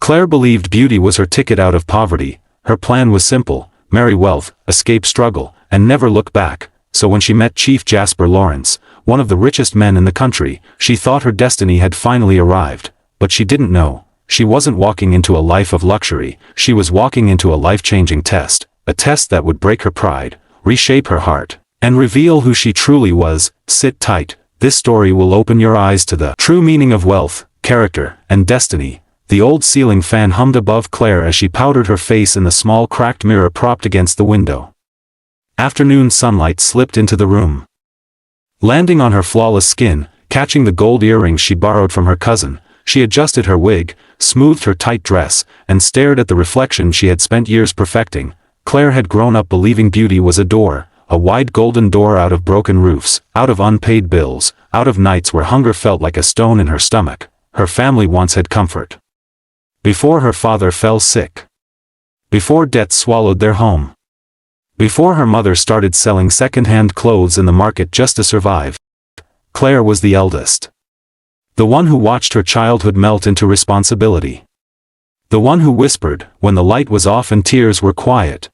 Claire believed beauty was her ticket out of poverty. Her plan was simple: marry wealth, escape struggle, and never look back. So when she met Chief Jasper Lawrence, one of the richest men in the country, she thought her destiny had finally arrived. But she didn't know. She wasn't walking into a life of luxury, she was walking into a life-changing test, a test that would break her pride, reshape her heart, and reveal who she truly was. Sit tight, this story will open your eyes to the true meaning of wealth, character, and destiny. The old ceiling fan hummed above Claire as she powdered her face in the small cracked mirror propped against the window. Afternoon sunlight slipped into the room, landing on her flawless skin, catching the gold earrings she borrowed from her cousin. She adjusted her wig, smoothed her tight dress, and stared at the reflection she had spent years perfecting. Claire had grown up believing beauty was a door, a wide golden door out of broken roofs, out of unpaid bills, out of nights where hunger felt like a stone in her stomach. Her family once had comfort before her father fell sick, before debt swallowed their home, before her mother started selling second-hand clothes in the market just to survive. Claire was the eldest. The one who watched her childhood melt into responsibility. The one who whispered, when the light was off and tears were quiet,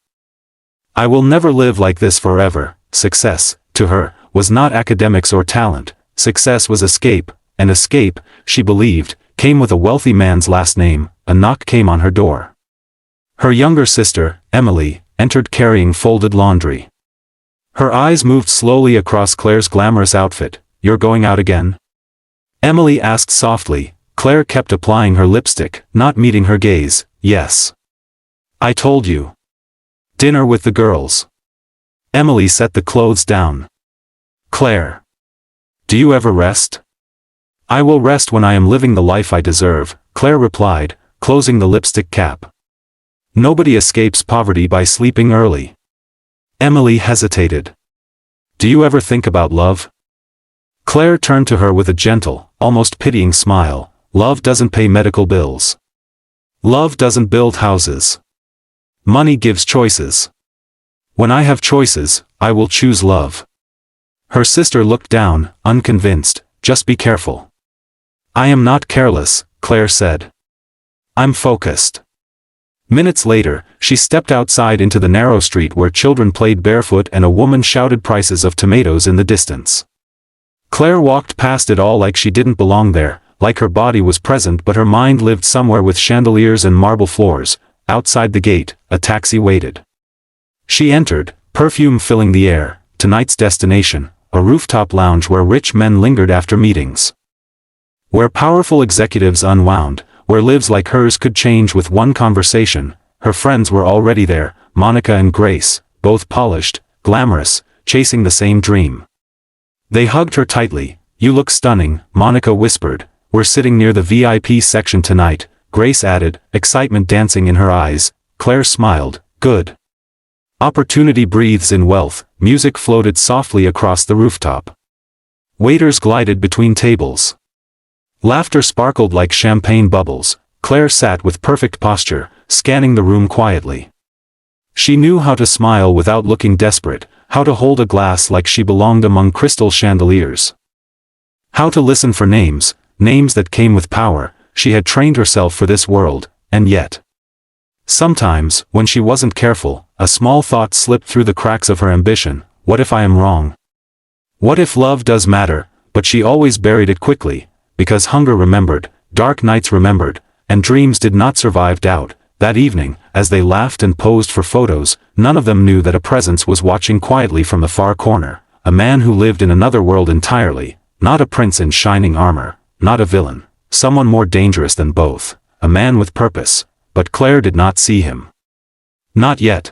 "I will never live like this forever." Success, to her, was not academics or talent. Success was escape, and escape, she believed, came with a wealthy man's last name. A knock came on her door. Her younger sister, Emily, entered carrying folded laundry. Her eyes moved slowly across Claire's glamorous outfit. "You're going out again?" Emily asked softly. Claire kept applying her lipstick, not meeting her gaze. "Yes. I told you. Dinner with the girls." Emily set the clothes down. "Claire. Do you ever rest?" "I will rest when I am living the life I deserve," Claire replied, closing the lipstick cap. "Nobody escapes poverty by sleeping early." Emily hesitated. "Do you ever think about love?" Claire turned to her with a gentle, almost pitying smile. "Love doesn't pay medical bills. Love doesn't build houses. Money gives choices. When I have choices, I will choose love." Her sister looked down, unconvinced. "Just be careful." "I am not careless," Claire said. "I'm focused." Minutes later, she stepped outside into the narrow street where children played barefoot and a woman shouted prices of tomatoes in the distance. Claire walked past it all like she didn't belong there, like her body was present but her mind lived somewhere with chandeliers and marble floors. Outside the gate, a taxi waited. She entered, perfume filling the air. Tonight's destination, a rooftop lounge where rich men lingered after meetings, where powerful executives unwound, where lives like hers could change with one conversation. Her friends were already there, Monica and Grace, both polished, glamorous, chasing the same dream. They hugged her tightly. "You look stunning," Monica whispered. "We're sitting near the VIP section tonight," Grace added, excitement dancing in her eyes. Claire smiled. "Good. Opportunity breathes in wealth." Music floated softly across the rooftop. Waiters glided between tables. Laughter sparkled like champagne bubbles. Claire sat with perfect posture, scanning the room quietly. She knew how to smile without looking desperate, how to hold a glass like she belonged among crystal chandeliers, how to listen for names, names that came with power. She had trained herself for this world, and yet, sometimes, when she wasn't careful, a small thought slipped through the cracks of her ambition. What if I am wrong? What if love does matter? But she always buried it quickly, because hunger remembered, dark nights remembered, and dreams did not survive doubt. That evening, as they laughed and posed for photos, none of them knew that a presence was watching quietly from the far corner, a man who lived in another world entirely, not a prince in shining armor, not a villain, someone more dangerous than both, a man with purpose. But Claire did not see him. Not yet.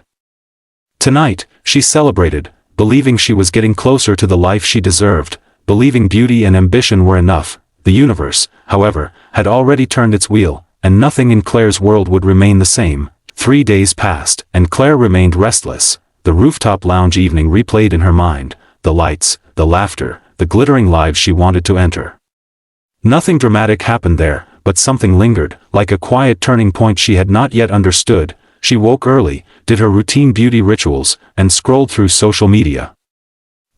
Tonight, she celebrated, believing she was getting closer to the life she deserved, believing beauty and ambition were enough. The universe, however, had already turned its wheel, and nothing in Claire's world would remain the same. 3 days passed, and Claire remained restless. The rooftop lounge evening replayed in her mind, the lights, the laughter, the glittering lives she wanted to enter. Nothing dramatic happened there, but something lingered, like a quiet turning point she had not yet understood. She woke early, did her routine beauty rituals, and scrolled through social media.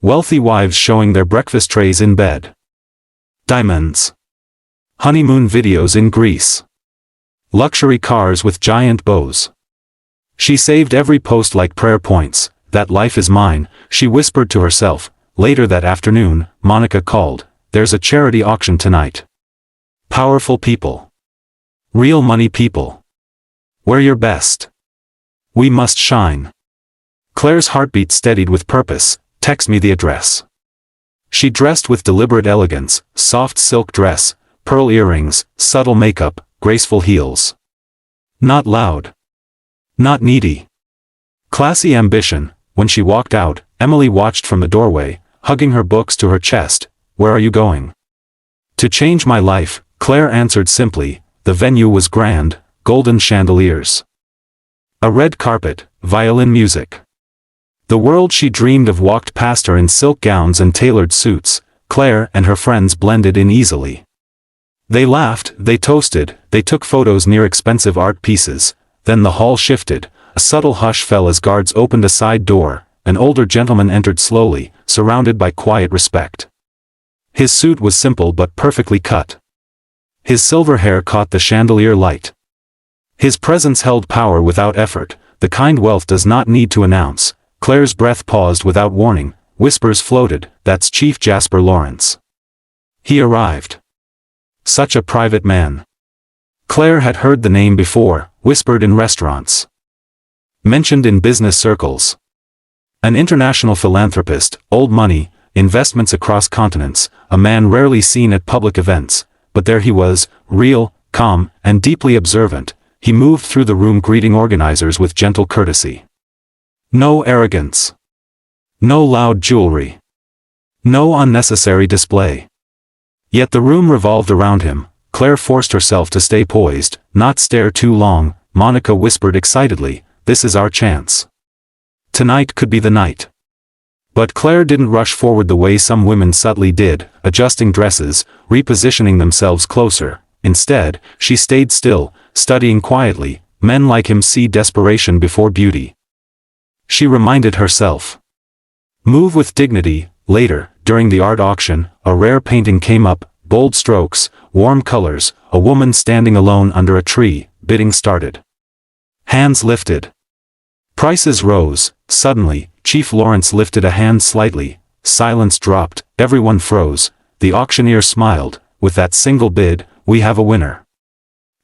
Wealthy wives showing their breakfast trays in bed. Diamonds. Honeymoon videos in Greece. Luxury cars with giant bows. She saved every post like prayer points. That life is mine, she whispered to herself. Later that afternoon, Monica called. There's a charity auction tonight. Powerful people. Real money people. Wear your best. We must shine. Claire's heartbeat steadied with purpose. Text me the address. She dressed with deliberate elegance, soft silk dress, pearl earrings, subtle makeup, graceful heels. Not loud. Not needy. Classy ambition. When she walked out, Emily watched from the doorway, hugging her books to her chest. Where are you going? To change my life, Claire answered simply. The venue was grand, golden chandeliers. A red carpet, violin music. The world she dreamed of walked past her in silk gowns and tailored suits. Claire and her friends blended in easily. They laughed, they toasted, they took photos near expensive art pieces. Then the hall shifted. A subtle hush fell as guards opened a side door. An older gentleman entered slowly, surrounded by quiet respect. His suit was simple but perfectly cut. His silver hair caught the chandelier light. His presence held power without effort, the kind wealth does not need to announce. Claire's breath paused without warning, whispers floated, that's Chief Jasper Lawrence. He arrived. Such a private man. Claire had heard the name before, whispered in restaurants. Mentioned in business circles. An international philanthropist, old money, investments across continents, a man rarely seen at public events, but there he was, real, calm, and deeply observant. He moved through the room greeting organizers with gentle courtesy. No arrogance. No loud jewelry. No unnecessary display. Yet the room revolved around him. Claire forced herself to stay poised, not stare too long. Monica whispered excitedly, this is our chance. Tonight could be the night. But Claire didn't rush forward the way some women subtly did, adjusting dresses, repositioning themselves closer. Instead, she stayed still, studying quietly. Men like him see desperation before beauty. She reminded herself. Move with dignity. Later, during the art auction, a rare painting came up, bold strokes, warm colors, a woman standing alone under a tree. Bidding started. Hands lifted. Prices rose. Suddenly, Chief Lawrence lifted a hand slightly. Silence dropped, everyone froze. The auctioneer smiled. With that single bid, we have a winner.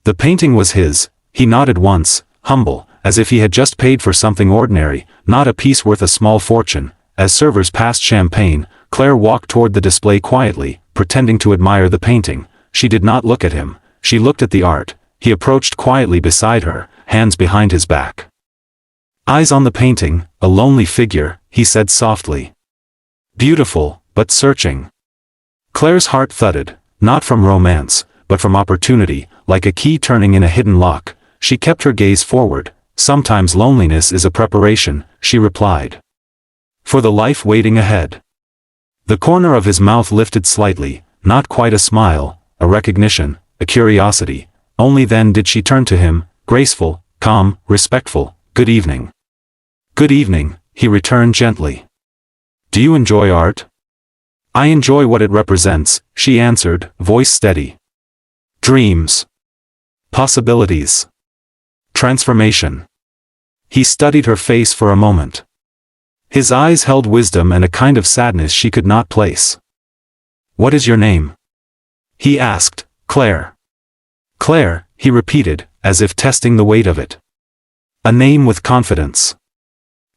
The painting was his. He nodded once, humble, as if he had just paid for something ordinary, not a piece worth a small fortune. As servers passed champagne, Claire walked toward the display quietly, pretending to admire the painting. She did not look at him, she looked at the art. He approached quietly beside her, hands behind his back. Eyes on the painting, a lonely figure, he said softly. Beautiful, but searching. Claire's heart thudded, not from romance, but from opportunity, like a key turning in a hidden lock. She kept her gaze forward. Sometimes loneliness is a preparation, she replied. For the life waiting ahead. The corner of his mouth lifted slightly, not quite a smile, a recognition, a curiosity. Only then did she turn to him, graceful, calm, respectful. Good evening. Good evening, he returned gently. Do you enjoy art? I enjoy what it represents, she answered, voice steady. Dreams. Possibilities. Transformation. He studied her face for a moment. His eyes held wisdom and a kind of sadness she could not place. What is your name? He asked. Claire. Claire, he repeated, as if testing the weight of it. A name with confidence.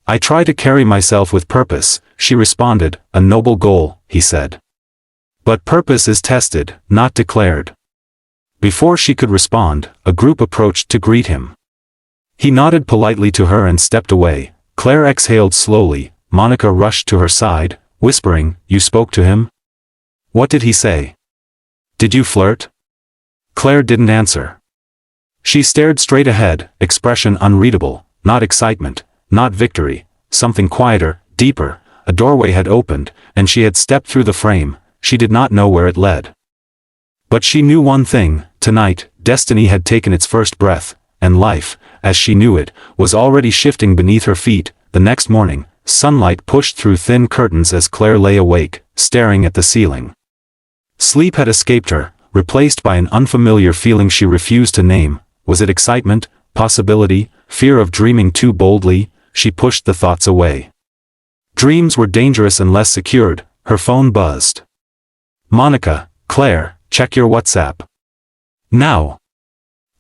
I try to carry myself with purpose, she responded. A noble goal, he said. But purpose is tested, not declared. Before she could respond, a group approached to greet him. He nodded politely to her and stepped away. Claire exhaled slowly. Monica rushed to her side, whispering, You spoke to him? What did he say? Did you flirt? Claire didn't answer. She stared straight ahead, expression unreadable, not excitement, not victory, something quieter, deeper. A doorway had opened, and she had stepped through the frame. She did not know where it led. But she knew one thing, tonight, destiny had taken its first breath, and life, as she knew it, was already shifting beneath her feet. The next morning, sunlight pushed through thin curtains as Claire lay awake, staring at the ceiling. Sleep had escaped her, replaced by an unfamiliar feeling she refused to name. Was it excitement, possibility, fear of dreaming too boldly? She pushed the thoughts away. Dreams were dangerous unless secured. Her phone buzzed. Monica, Claire, check your WhatsApp. Now.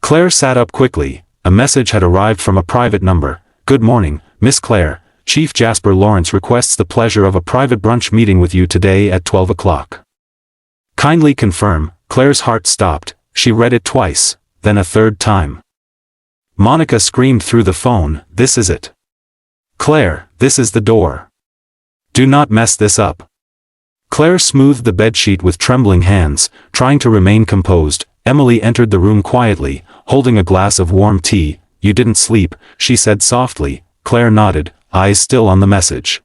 Claire sat up quickly. A message had arrived from a private number. Good morning, Miss Claire. Chief Jasper Lawrence requests the pleasure of a private brunch meeting with you today at 12 o'clock. Kindly confirm. Claire's heart stopped. She read it twice, then a third time. Monica screamed through the phone, this is it. Claire, this is the door. Do not mess this up. Claire smoothed the bedsheet with trembling hands, trying to remain composed. Emily entered the room quietly, holding a glass of warm tea. You didn't sleep, she said softly. Claire nodded, eyes still on the message.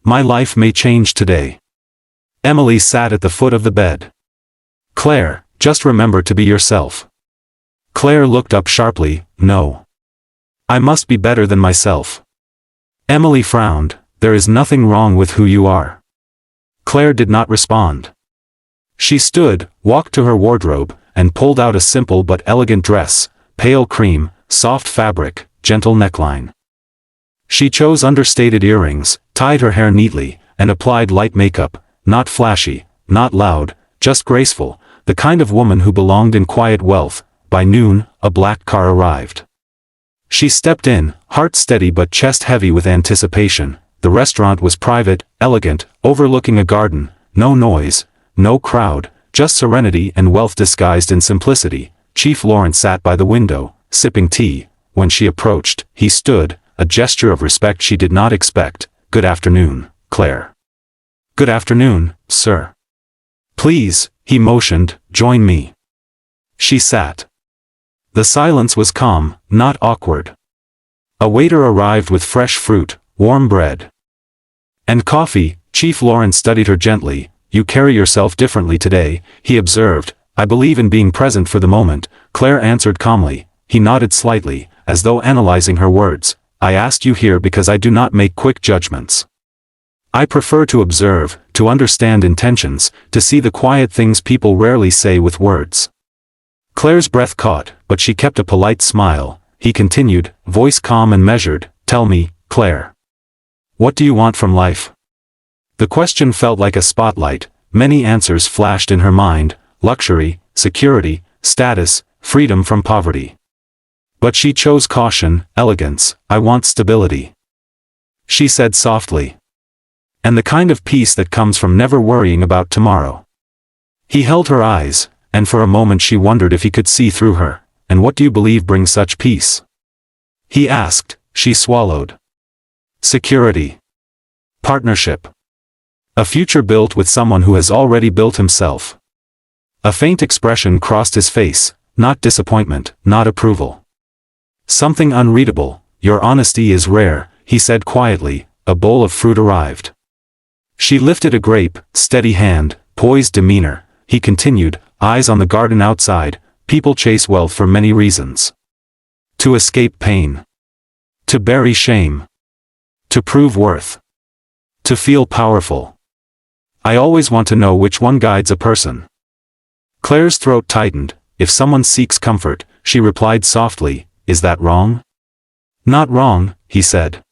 My life may change today. Emily sat at the foot of the bed. Claire, just remember to be yourself. Claire looked up sharply, no. I must be better than myself. Emily frowned, there is nothing wrong with who you are. Claire did not respond. She stood, walked to her wardrobe, and pulled out a simple but elegant dress, pale cream, soft fabric, gentle neckline. She chose understated earrings, tied her hair neatly, and applied light makeup, not flashy, not loud, just graceful, the kind of woman who belonged in quiet wealth. By noon, a black car arrived. She stepped in, heart steady but chest heavy with anticipation. The restaurant was private, elegant, overlooking a garden, no noise, no crowd, just serenity and wealth disguised in simplicity. Chief Lawrence sat by the window, sipping tea. When she approached, he stood, a gesture of respect she did not expect. Good afternoon, Claire. Good afternoon, sir. Please, he motioned, join me. She sat. The silence was calm, not awkward. A waiter arrived with fresh fruit, warm bread, and coffee. Chief Lawrence studied her gently. You carry yourself differently today, he observed. I believe in being present for the moment, Claire answered calmly. He nodded slightly, as though analyzing her words. I asked you here because I do not make quick judgments. I prefer to observe, to understand intentions, to see the quiet things people rarely say with words. Claire's breath caught, but she kept a polite smile. He continued, voice calm and measured, tell me, Claire. What do you want from life? The question felt like a spotlight. Many answers flashed in her mind, luxury, security, status, freedom from poverty. But she chose caution, elegance. I want stability. She said softly. And the kind of peace that comes from never worrying about tomorrow. He held her eyes, and for a moment she wondered if he could see through her. And what do you believe brings such peace? He asked. She swallowed. Security. Partnership. A future built with someone who has already built himself. A faint expression crossed his face, not disappointment, not approval. Something unreadable. Your honesty is rare, he said quietly. A bowl of fruit arrived. She lifted a grape, steady hand, poised demeanor. He continued, eyes on the garden outside. People chase wealth for many reasons. To escape pain. To bury shame. To prove worth. To feel powerful. I always want to know which one guides a person. Claire's throat tightened. If someone seeks comfort, she replied softly, is that wrong? Not wrong, he said.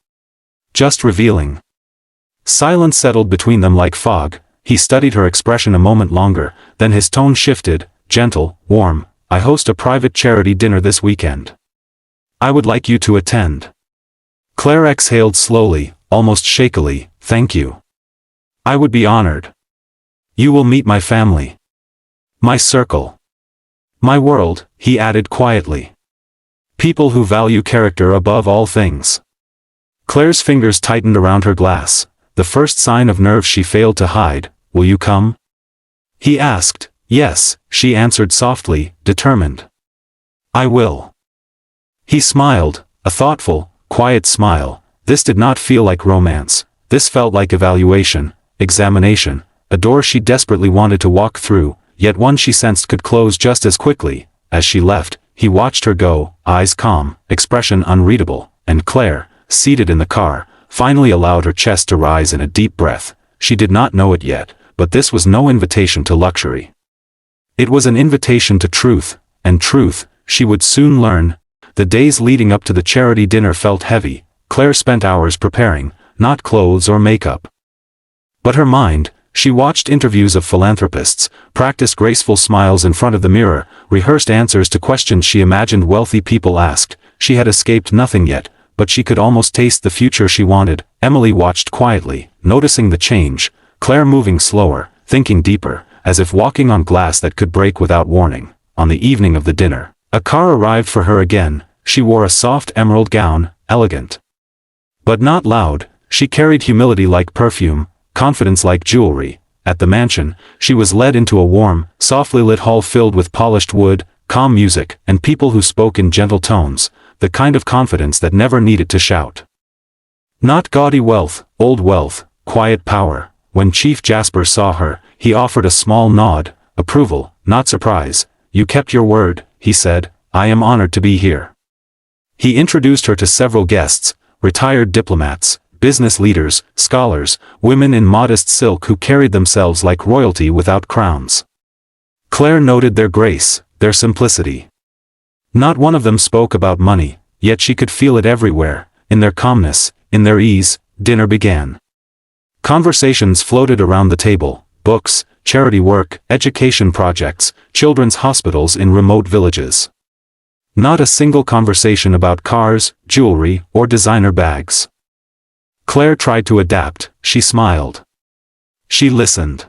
Just revealing. Silence settled between them like fog. He studied her expression a moment longer, then his tone shifted, gentle, warm. I host a private charity dinner this weekend. I would like you to attend. Claire exhaled slowly, almost shakily, thank you. I would be honored. You will meet my family. My circle. My world, he added quietly. People who value character above all things. Claire's fingers tightened around her glass, the first sign of nerves she failed to hide. Will you come? He asked. Yes, she answered softly, determined. I will. He smiled, a thoughtful, quiet smile. This did not feel like romance. This felt like evaluation, examination, a door she desperately wanted to walk through, yet one she sensed could close just as quickly. As she left, he watched her go, eyes calm, expression unreadable, and Claire, seated in the car, finally allowed her chest to rise in a deep breath. She did not know it yet, but this was no invitation to luxury. It was an invitation to truth, and truth, she would soon learn. The days leading up to the charity dinner felt heavy. Claire spent hours preparing, not clothes or makeup, but her mind. She watched interviews of philanthropists, practiced graceful smiles in front of the mirror, rehearsed answers to questions she imagined wealthy people asked. She had escaped nothing yet, but she could almost taste the future she wanted. Emily watched quietly, noticing the change. Claire moving slower, thinking deeper, as if walking on glass that could break without warning. On the evening of the dinner, a car arrived for her again. She wore a soft emerald gown, elegant, but not loud. She carried humility like perfume, confidence like jewelry. At the mansion, she was led into a warm, softly lit hall filled with polished wood, calm music, and people who spoke in gentle tones, the kind of confidence that never needed to shout. Not gaudy wealth, old wealth, quiet power. When Chief Jasper saw her, he offered a small nod, approval, not surprise. "You kept your word," he said. "I am honored to be here." He introduced her to several guests, retired diplomats, business leaders, scholars, women in modest silk who carried themselves like royalty without crowns. Claire noted their grace, their simplicity. Not one of them spoke about money, yet she could feel it everywhere, in their calmness, in their ease. Dinner began. Conversations floated around the table: books, charity work, education projects, children's hospitals in remote villages. Not a single conversation about cars, jewelry, or designer bags. Claire tried to adapt. She smiled. She listened.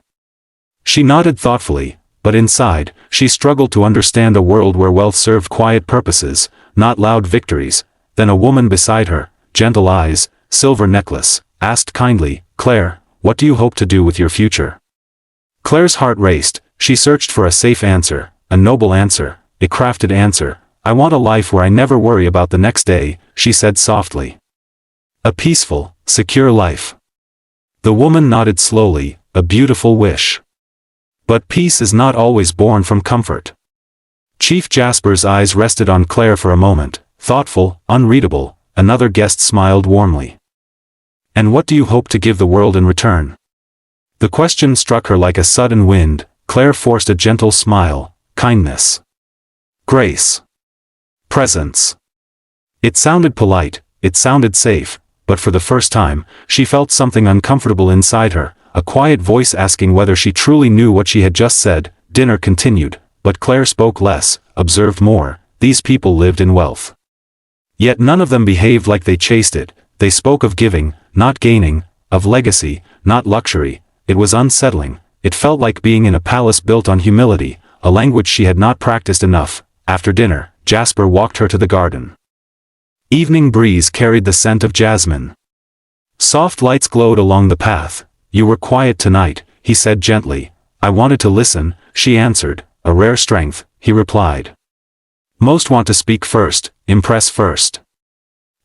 She nodded thoughtfully, but inside, she struggled to understand a world where wealth served quiet purposes, not loud victories. Then a woman beside her, gentle eyes, silver necklace, asked kindly, "Claire, what do you hope to do with your future?" Claire's heart raced. She searched for a safe answer, a noble answer, a crafted answer. "I want a life where I never worry about the next day," she said softly. "A peaceful, secure life." The woman nodded slowly, a beautiful wish. But peace is not always born from comfort. Chief Jasper's eyes rested on Claire for a moment, thoughtful, unreadable. Another guest smiled warmly. "And what do you hope to give the world in return?" The question struck her like a sudden wind. Claire forced a gentle smile. "Kindness. Grace. Presence." It sounded polite, it sounded safe, but for the first time, she felt something uncomfortable inside her, a quiet voice asking whether she truly knew what she had just said. Dinner continued, but Claire spoke less, observed more. These people lived in wealth. Yet none of them behaved like they chased it. They spoke of giving, not gaining, of legacy, not luxury. It was unsettling. It felt like being in a palace built on humility, a language she had not practiced enough. After dinner, Jasper walked her to the garden. Evening breeze carried the scent of jasmine. Soft lights glowed along the path. "You were quiet tonight," he said gently. "I wanted to listen," she answered. "A rare strength," he replied. "Most want to speak first, impress first.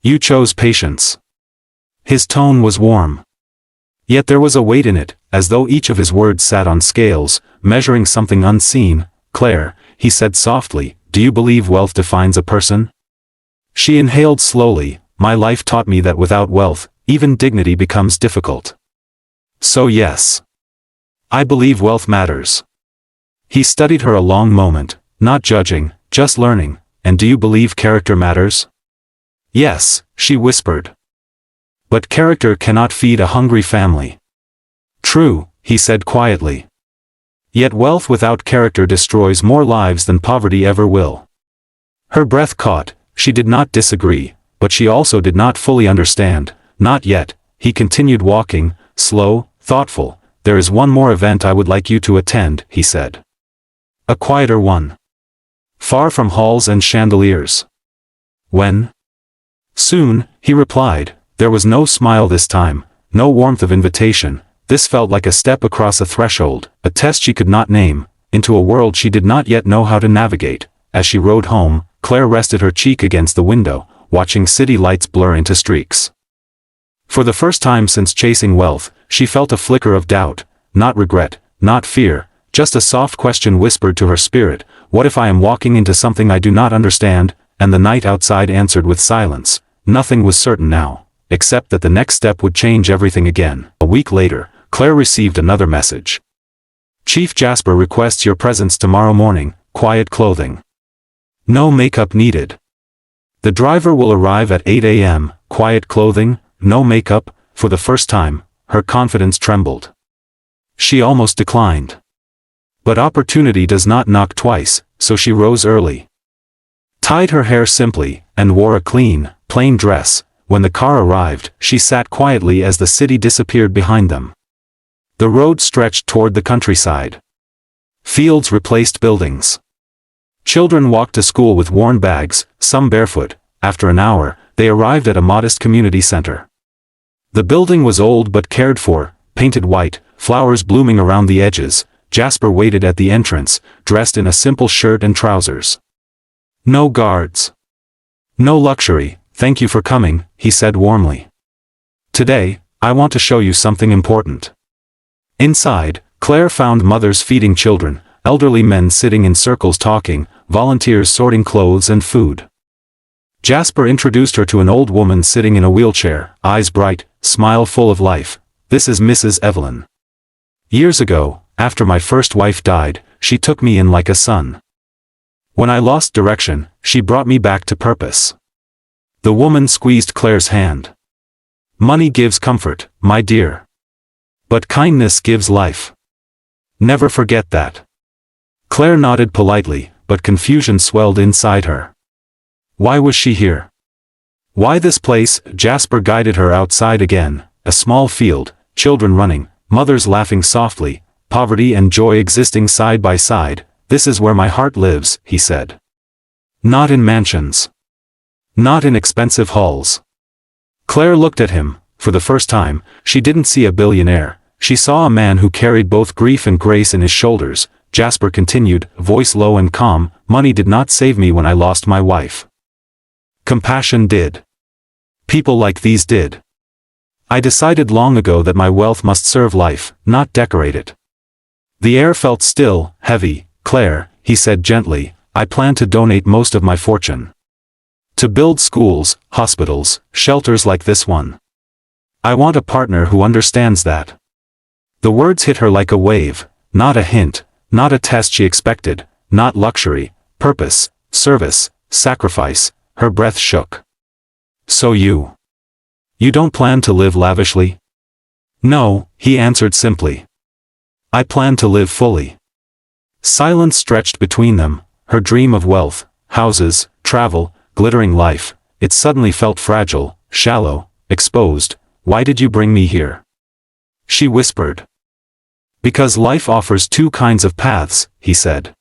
You chose patience." His tone was warm. Yet there was a weight in it, as though each of his words sat on scales, measuring something unseen. "Claire," he said softly, "do you believe wealth defines a person?" She inhaled slowly. "My life taught me that without wealth, even dignity becomes difficult. So yes. I believe wealth matters." He studied her a long moment, not judging, just learning. "And do you believe character matters?" "Yes," she whispered. "But character cannot feed a hungry family." "True," he said quietly. "Yet wealth without character destroys more lives than poverty ever will." Her breath caught. She did not disagree, but she also did not fully understand. "Not yet." He continued walking, slow, thoughtful. "There is one more event I would like you to attend," he said. "A quieter one. Far from halls and chandeliers." "When?" "Soon," he replied. There was no smile this time, no warmth of invitation. This felt like a step across a threshold, a test she could not name, into a world she did not yet know how to navigate. As she rode home, Claire rested her cheek against the window, watching city lights blur into streaks. For the first time since chasing wealth, she felt a flicker of doubt, not regret, not fear, just a soft question whispered to her spirit. "What if I am walking into something I do not understand?" And the night outside answered with silence. Nothing was certain now, except that the next step would change everything again. A week later, Claire received another message. "Chief Jasper requests your presence tomorrow morning, quiet clothing. No makeup needed. The driver will arrive at 8 a.m., quiet clothing, no makeup. For the first time, her confidence trembled. She almost declined. But opportunity does not knock twice, so she rose early. Tied her hair simply, and wore a clean, plain dress. When the car arrived, she sat quietly as the city disappeared behind them. The road stretched toward the countryside. Fields replaced buildings. Children walked to school with worn bags, some barefoot. After an hour, they arrived at a modest community center. The building was old but cared for, painted white, flowers blooming around the edges. Jasper waited at the entrance, dressed in a simple shirt and trousers. No guards. No luxury. Thank you for coming, he said warmly. Today, I want to show you something important. Inside, Claire found mothers feeding children, elderly men sitting in circles talking, volunteers sorting clothes and food. Jasper introduced her to an old woman sitting in a wheelchair, eyes bright, smile full of life. This is Mrs. Evelyn. Years ago, after my first wife died, she took me in like a son. When I lost direction, she brought me back to purpose. The woman squeezed Claire's hand. Money gives comfort, my dear. But kindness gives life. Never forget that. Claire nodded politely, but confusion swelled inside her. Why was she here? Why this place? Jasper guided her outside again, a small field, children running, mothers laughing softly, poverty and joy existing side by side. This is where my heart lives, he said. Not in mansions. Not in expensive halls. Claire looked at him. For the first time, she didn't see a billionaire. She saw a man who carried both grief and grace in his shoulders. Jasper continued, voice low and calm, money did not save me when I lost my wife. Compassion did. People like these did. I decided long ago that my wealth must serve life, not decorate it. The air felt still, heavy. Claire, he said gently, I plan to donate most of my fortune. To build schools, hospitals, shelters like this one. I want a partner who understands that. The words hit her like a wave, not a hint, not a test she expected, not luxury, purpose, service, sacrifice. Her breath shook. So you don't plan to live lavishly? No, he answered simply. I plan to live fully. Silence stretched between them, her dream of wealth, houses, travel, glittering life. It suddenly felt fragile, shallow, exposed. Why did you bring me here? She whispered. Because life offers two kinds of paths, he said.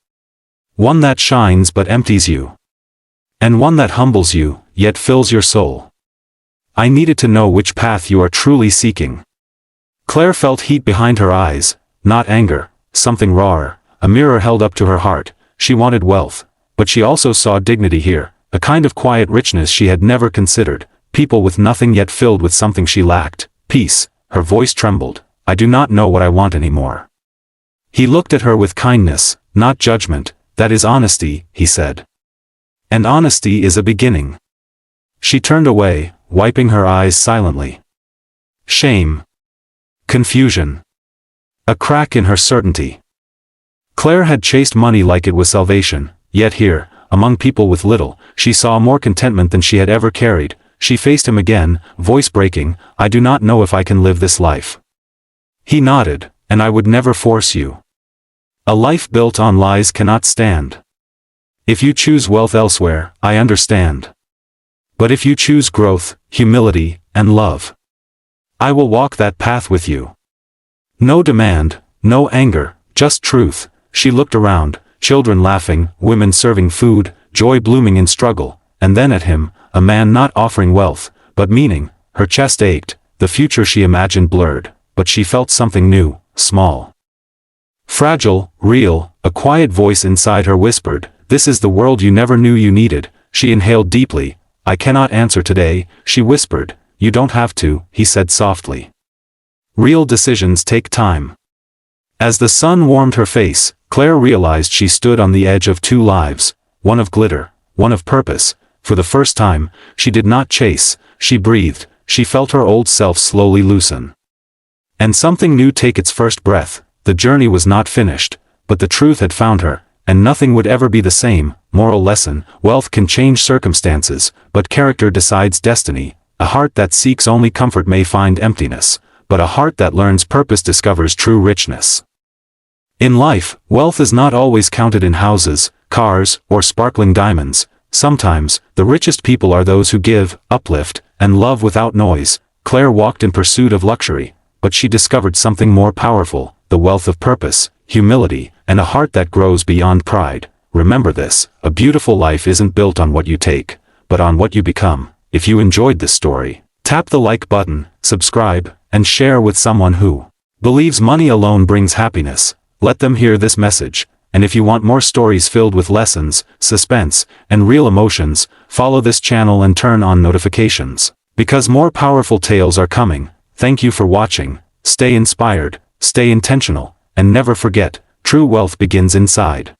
One that shines but empties you. And one that humbles you, yet fills your soul. I needed to know which path you are truly seeking. Claire felt heat behind her eyes, not anger, something rawer. A mirror held up to her heart. She wanted wealth, but she also saw dignity here, a kind of quiet richness she had never considered. People with nothing yet filled with something she lacked. Peace. Her voice trembled. I do not know what I want anymore. He looked at her with kindness, not judgment. That is honesty, he said. And honesty is a beginning. She turned away, wiping her eyes silently. Shame. Confusion. A crack in her certainty. Claire had chased money like it was salvation, yet here, among people with little, she saw more contentment than she had ever carried. She faced him again, voice breaking, I do not know if I can live this life. He nodded, and I would never force you. A life built on lies cannot stand. If you choose wealth elsewhere, I understand. But if you choose growth, humility, and love, I will walk that path with you. No demand, no anger, just truth. She looked around, children laughing, women serving food, joy blooming in struggle, and then at him, a man not offering wealth, but meaning. Her chest ached, the future she imagined blurred, but she felt something new, small. Fragile, real. A quiet voice inside her whispered, this is the world you never knew you needed. She inhaled deeply. I cannot answer today, she whispered. You don't have to, he said softly. Real decisions take time. As the sun warmed her face, Claire realized she stood on the edge of two lives, one of glitter, one of purpose. For the first time, she did not chase, she breathed. She felt her old self slowly loosen. And something new take its first breath. The journey was not finished, but the truth had found her, and nothing would ever be the same. Moral lesson: wealth can change circumstances, but character decides destiny. A heart that seeks only comfort may find emptiness, but a heart that learns purpose discovers true richness. In life, wealth is not always counted in houses, cars, or sparkling diamonds. Sometimes, the richest people are those who give, uplift, and love without noise. Claire walked in pursuit of luxury, but she discovered something more powerful: the wealth of purpose, humility, and a heart that grows beyond pride. Remember this: a beautiful life isn't built on what you take, but on what you become. If you enjoyed this story, tap the like button, subscribe, and share with someone who believes money alone brings happiness. Let them hear this message. And if you want more stories filled with lessons, suspense, and real emotions, follow this channel and turn on notifications, because more powerful tales are coming. Thank you for watching. Stay inspired, stay intentional, and never forget, true wealth begins inside.